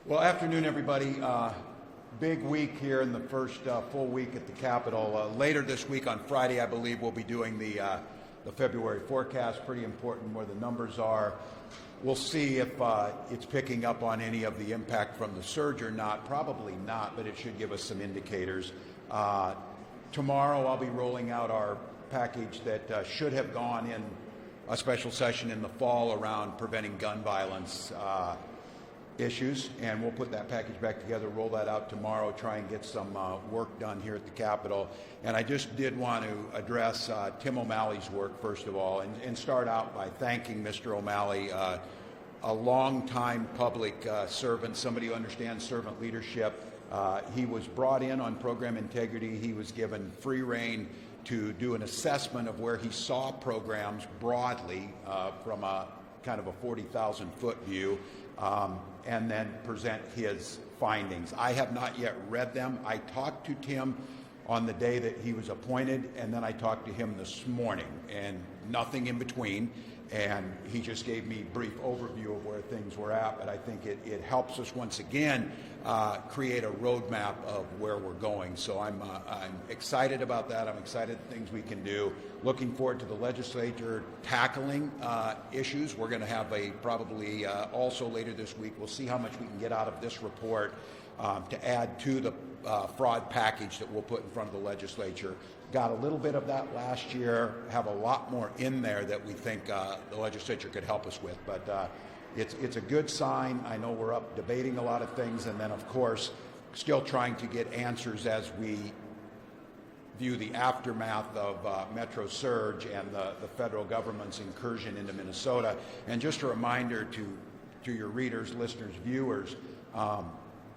Well, afternoon, everybody. Big week here in the first full week at the Capitol. Later this week on Friday, I believe, we'll be doing the February forecast. Pretty important where the numbers are. We'll see if it's picking up on any of the impact from the surge or not. Probably not, but it should give us some indicators. Tomorrow, I'll be rolling out our package that should have gone in a special session in the fall around preventing gun violence issues, and we'll put that package back together, roll that out tomorrow, try and get some work done here at the Capitol. And I just did want to address Tim O'Malley's work, first of all, and start out by thanking Mr. O'Malley, a long-time public servant, somebody who understands servant leadership. He was brought in on program integrity. He was given free rein to do an assessment of where he saw programs broadly from a kind of a 40,000-foot view, and then present his findings. I have not yet read them. I talked to Tim on the day that he was appointed, and then I talked to him this morning, and nothing in between. And he just gave me a brief overview of where things were at, but I think it helps us once again create a roadmap of where we're going. So I'm excited about that. I'm excited at things we can do. Looking forward to the legislature tackling issues. We're going to have probably also later this week, we'll see how much we can get out of this report to add to the fraud package that we'll put in front of the legislature. Got a little bit of that last year, have a lot more in there that we think the legislature could help us with. But it's a good sign. I know we're up debating a lot of things, and then, of course, still trying to get answers as we view the aftermath of Metro Surge and the federal government's incursion into Minnesota. And just a reminder to your readers, listeners, viewers,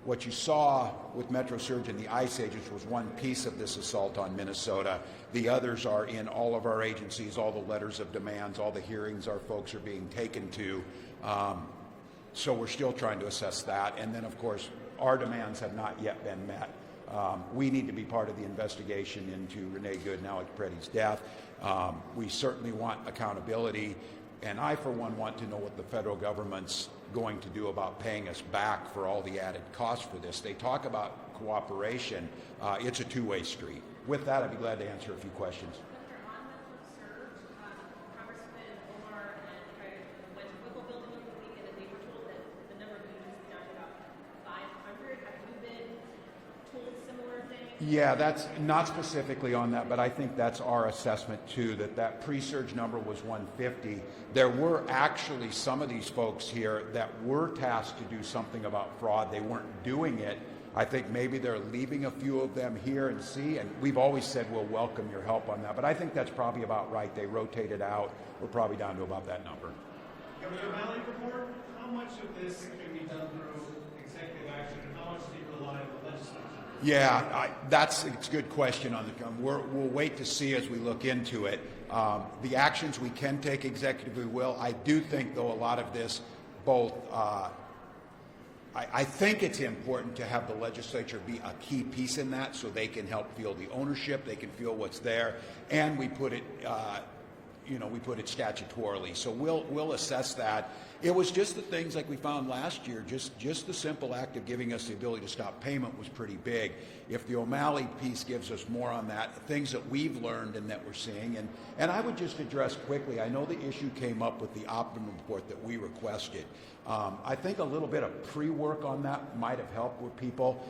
what you saw with Metro Surge and the ICE agents was one piece of this assault on Minnesota. The others are in all of our agencies, all the letters of demands, all the hearings our folks are being taken to. So we're still trying to assess that. And then, of course, our demands have not yet been met. We need to be part of the investigation into Renee Good and Alex Preddy's death. We certainly want accountability. And I, for one, want to know what the federal government's going to do about paying us back for all the added costs for this. They talk about cooperation. It's a two-way street. With that, I'd be glad to answer a few questions. Yeah, that's not specifically on that, but I think that's our assessment too, that pre-surge number was 150. There were actually some of these folks here that were tasked to do something about fraud. They weren't doing it. I think maybe they're leaving a few of them here and see, and we've always said we'll welcome your help on that, but I think that's probably about right. They rotated out. We're probably down to about that number. Governor O'Malley report, how much of this can be done through executive action, and how much do you rely on the legislature? Yeah, it's a good question on the we'll wait to see as we look into it. The actions we can take executively will. I do think, though, a lot of this, both, I think it's important to have the legislature be a key piece in that so they can help feel the ownership, they can feel what's there, and we put it we put it statutorily. So we'll assess that. It was just the things like we found last year, just the simple act of giving us the ability to stop payment was pretty big. If the O'Malley piece gives us more on that, things that we've learned and that we're seeing. And I would just address quickly, I know the issue came up with the optimum report that we requested. I think a little bit of pre-work on that might have helped with people.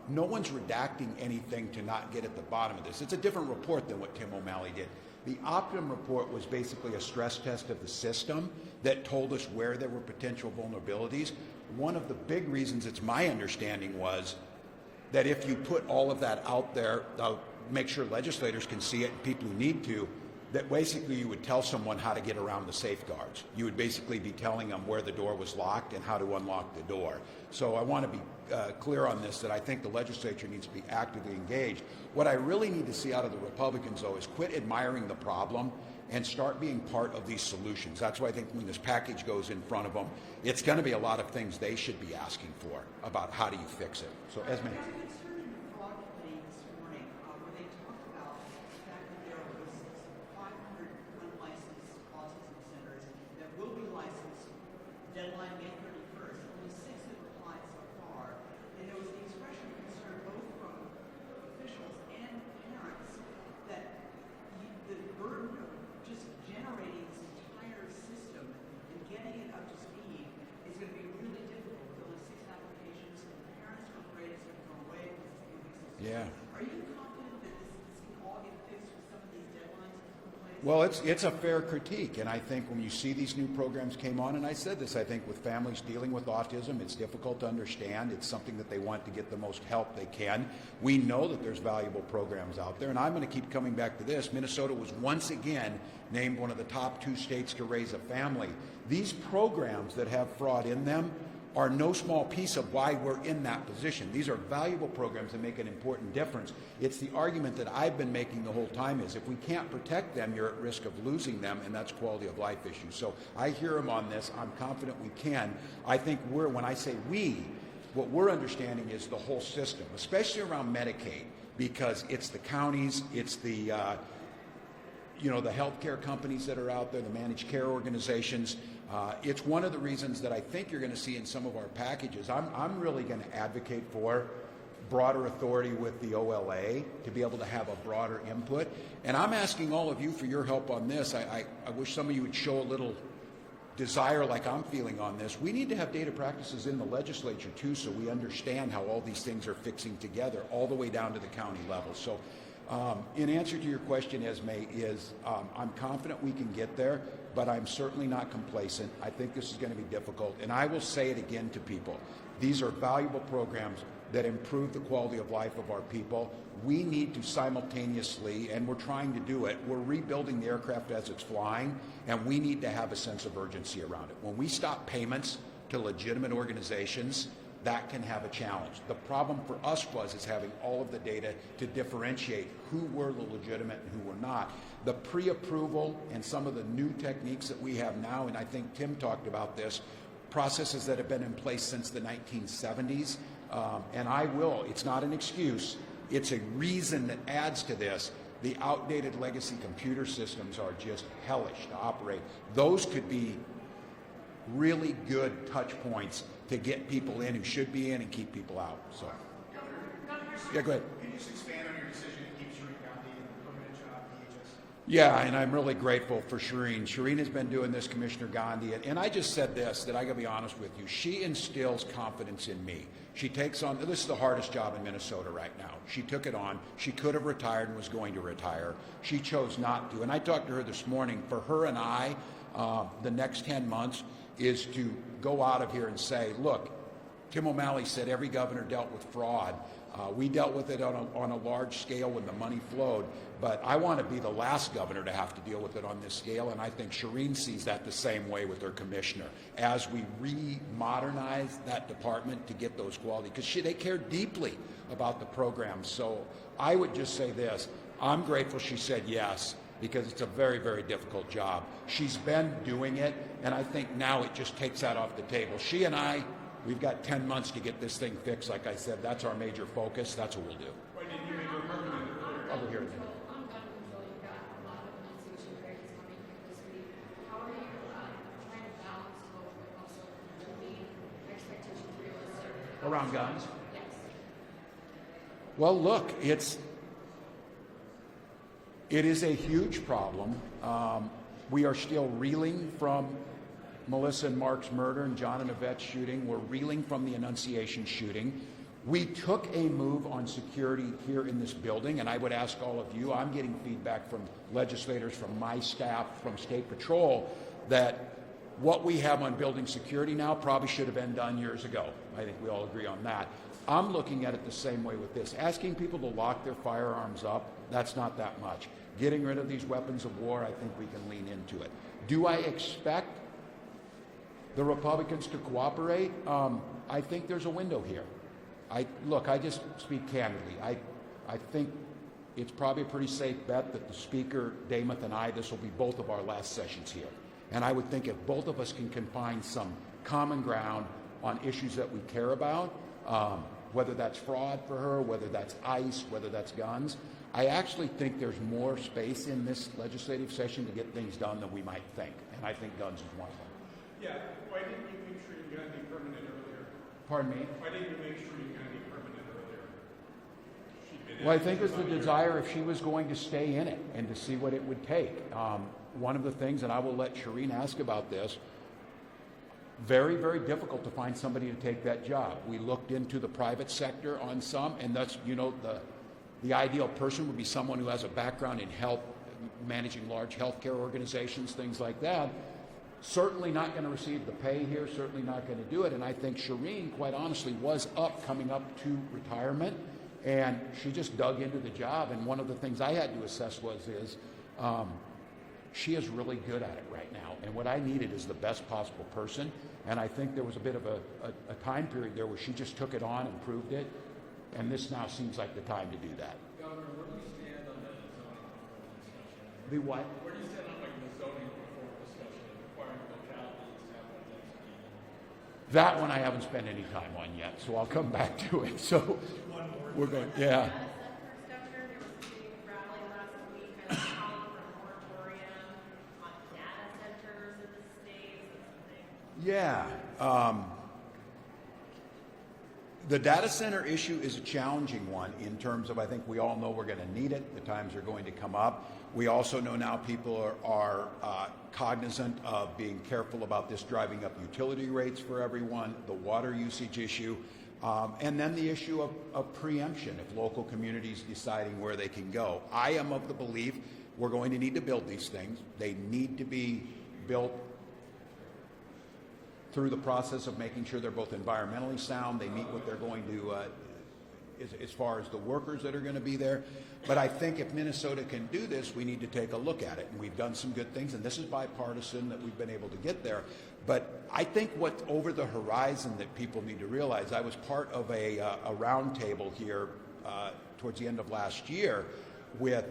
No one's redacting anything to not get at the bottom of this. It's a different report than what Tim O'Malley did. The Optum report was basically a stress test of the system that told us where there were potential vulnerabilities. One of the big reasons, it's my understanding, was that if you put all of that out there, make sure legislators can see it and people who need to, that basically you would tell someone how to get around the safeguards. You would basically be telling them where the door was locked and how to unlock the door. So I want to be clear on this, that I think the legislature needs to be actively engaged. What I really need to see out of the Republicans, though, is quit admiring the problem and start being part of these solutions. That's why I think when this package goes in front of them, it's going to be a lot of things they should be asking for about how do you fix it. So, Esme. Deadline May 31st. Only 6 have applied Yeah. Are you confident that this can all get fixed with some of these deadlines in place? Well, it's a fair critique, and I think when you see these new programs came on, and I said this, I think with families dealing with autism, it's difficult to understand. It's something that they want to get the most help they can. We know that there's valuable programs out there, and I'm going to keep coming back to this. Minnesota was once again named one of the top 2 states to raise a family. These programs that have fraud in them are no small piece of why we're in that position. These are valuable programs that make an important difference. It's the argument that I've been making the whole time is if we can't protect them, you're at risk of losing them, and that's quality of life issues. So I hear him on this. I'm confident we can. I think when I say we, what we're understanding is the whole system, especially around Medicaid, because it's the counties, it's the the healthcare companies that are out there, the managed care organizations. It's one of the reasons that I think you're going to see in some of our packages. I'm really going to advocate for broader authority with the OLA to be able to have a broader input. And I'm asking all of you for your help on this. I wish some of you would show a little desire like I'm feeling on this. We need to have data practices in the legislature too, so we understand how all these things are fixing together all the way down to the county level. So in answer to your question, Esme, I'm confident we can get there, but I'm certainly not complacent. I think this is going to be difficult, and I will say it again to people. These are valuable programs that improve the quality of life of our people. We need to simultaneously, and we're trying to do it, we're rebuilding the aircraft as it's flying, and we need to have a sense of urgency around it. When we stop payments to legitimate organizations, that can have a challenge. The problem for us is having all of the data to differentiate who were the legitimate and who were not. The pre-approval and some of the new techniques that we have now, and I think Tim talked about this, processes that have been in place since the 1970s, it's not an excuse, it's a reason that adds to this. The outdated legacy computer systems are just hellish to operate. Those could be really good touch points to get people in who should be in and keep people out. So, yeah, go ahead. Can you just expand on your decision to keep Shereen Gandhi in the permanent job at DHS? Yeah, and I'm really grateful for Shereen. Shereen has been doing this, Commissioner Gandhi, and I just said this, that I got to be honest with you. She instills confidence in me. She takes on, this is the hardest job in Minnesota right now. She took it on. She could have retired and was going to retire. She chose not to. And I talked to her this morning. For her and I, the next 10 months, is to go out of here and say, look, Tim O'Malley said every governor dealt with fraud. We dealt with it on a large scale when the money flowed, but I want to be the last governor to have to deal with it on this scale, and I think Shereen sees that the same way with her commissioner. As we re-modernize that department to get those quality, because they care deeply about the program. So I would just say this, I'm grateful she said yes, because it's a very, very difficult job. She's been doing it, and I think now it just takes that off the table. She and I, we've got 10 months to get this thing fixed. Like I said, that's our major focus. That's what we'll do. Why didn't you make her permanent earlier? Over here. On gun control, you've got a lot of pronunciation barriers coming here this week. How are you trying to balance both, but also meet expectations realistic? Around guns? Yes. Well, look, it is a huge problem. We are still reeling from Melissa and Mark's murder and John and Yvette's shooting. We're reeling from the Annunciation shooting. We took a move on security here in this building, and I would ask all of you, I'm getting feedback from legislators, from my staff, from State Patrol, that what we have on building security now probably should have been done years ago. I think we all agree on that. I'm looking at it the same way with this. Asking people to lock their firearms up, that's not that much. Getting rid of these weapons of war, I think we can lean into it. Do I expect the Republicans to cooperate? I think there's a window here. I just speak candidly. I think it's probably a pretty safe bet that the Speaker, Damath, and I, this will be both of our last sessions here. And I would think if both of us can find some common ground on issues that we care about, whether that's fraud for her, whether that's ICE, whether that's guns, I actually think there's more space in this legislative session to get things done than we might think. And I think guns is one of them. Yeah, why didn't you make Shereen Gandhi permanent earlier? Pardon me? Why didn't you make Shereen Gandhi permanent earlier? Well, I think it was the desire if she was going to stay in it and to see what it would take. One of the things, and I will let Shereen ask about this, very, very difficult to find somebody to take that job. We looked into the private sector on some, and that's, the ideal person would be someone who has a background in health, managing large healthcare organizations, things like that. Certainly not going to receive the pay here, certainly not going to do it. And I think Shireen, quite honestly, was coming up to retirement, and she just dug into the job. And one of the things I had to assess is she is really good at it right now. And what I needed is the best possible person. And I think there was a bit of a time period there where she just took it on and proved it. And this now seems like the time to do that. Governor, where do you stand on the zoning reform discussion? The what? Where do you stand on the zoning reform discussion, requiring localities to have that density? That one I haven't spent any time on yet, so I'll come back to it. So we're going, yeah. Governor, there was a big rally last week, kind of calling for a moratorium on data centers in the state, something. Yeah. The data center issue is a challenging one in terms of, I think we all know we're going to need it. The times are going to come up. We also know now people are cognizant of being careful about this driving up utility rates for everyone, the water usage issue, and then the issue of preemption if local communities deciding where they can go. I am of the belief we're going to need to build these things. They need to be built through the process of making sure they're both environmentally sound, they meet what they're going to, as far as the workers that are going to be there. But I think if Minnesota can do this, we need to take a look at it. And we've done some good things, and this is bipartisan that we've been able to get there. But I think what's over the horizon that people need to realize, I was part of a roundtable here towards the end of last year with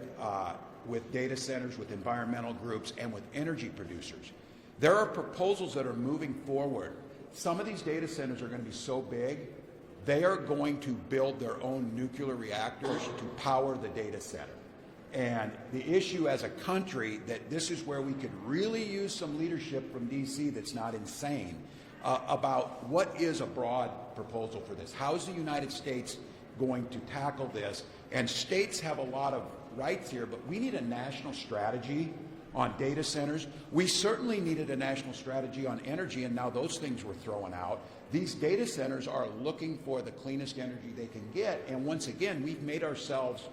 data centers, with environmental groups, and with energy producers. There are proposals that are moving forward. Some of these data centers are going to be so big, they are going to build their own nuclear reactors to power the data center. And the issue as a country that this is where we could really use some leadership from D.C. that's not insane about what is a broad proposal for this. How is the United States going to tackle this? And states have a lot of rights here, but we need a national strategy on data centers. We certainly needed a national strategy on energy, and now those things were thrown out. These data centers are looking for the cleanest energy they can get, and once again, we've made ourselves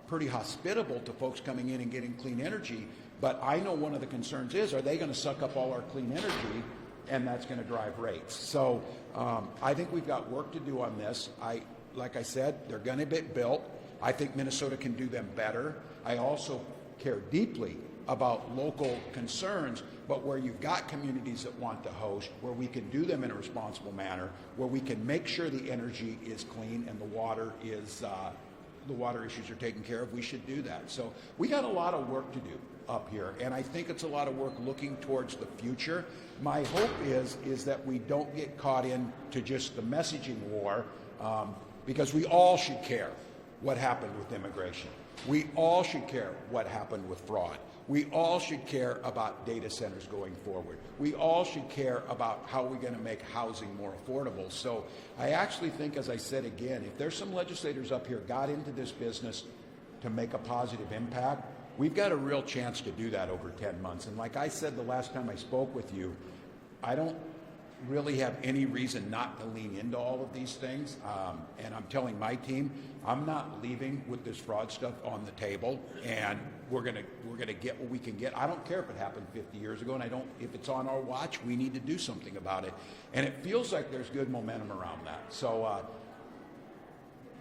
pretty hospitable to folks coming in and getting clean energy, but I know one of the concerns is, are they going to suck up all our clean energy, and that's going to drive rates. So I think we've got work to do on this. Like I said, they're going to get built. I think Minnesota can do them better. I also care deeply about local concerns, but where you've got communities that want to host, where we can do them in a responsible manner, where we can make sure the energy is clean and the water issues are taken care of, we should do that. So we got a lot of work to do up here, and I think it's a lot of work looking towards the future. My hope is that we don't get caught into just the messaging war, because we all should care what happened with immigration. We all should care what happened with fraud. We all should care about data centers going forward. We all should care about how we're going to make housing more affordable. So I actually think, as I said again, if there's some legislators up here got into this business to make a positive impact, we've got a real chance to do that over 10 months. And like I said the last time I spoke with you, I don't really have any reason not to lean into all of these things. And I'm telling my team, I'm not leaving with this fraud stuff on the table, and we're gonna get what we can get. I don't care if it happened 50 years ago, and if it's on our watch, we need to do something about it. And it feels like there's good momentum around that. So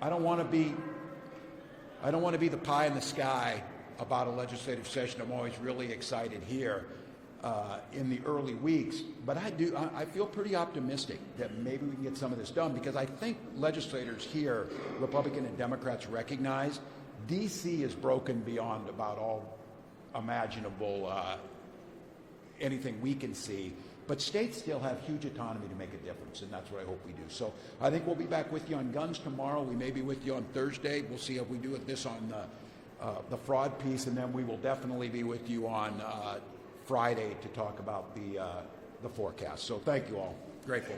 I don't want to be the pie in the sky about a legislative session. I'm always really excited here in the early weeks, but I feel pretty optimistic that maybe we can get some of this done, because I think legislators here, Republican and Democrats, recognize D.C. is broken beyond about all imaginable anything we can see, but states still have huge autonomy to make a difference, and that's what I hope we do. So I think we'll be back with you on guns tomorrow. We may be with you on Thursday. We'll see if we do this on the fraud piece, and then we will definitely be with you on Friday to talk about the forecast. So thank you all. Grateful.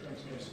Thanks,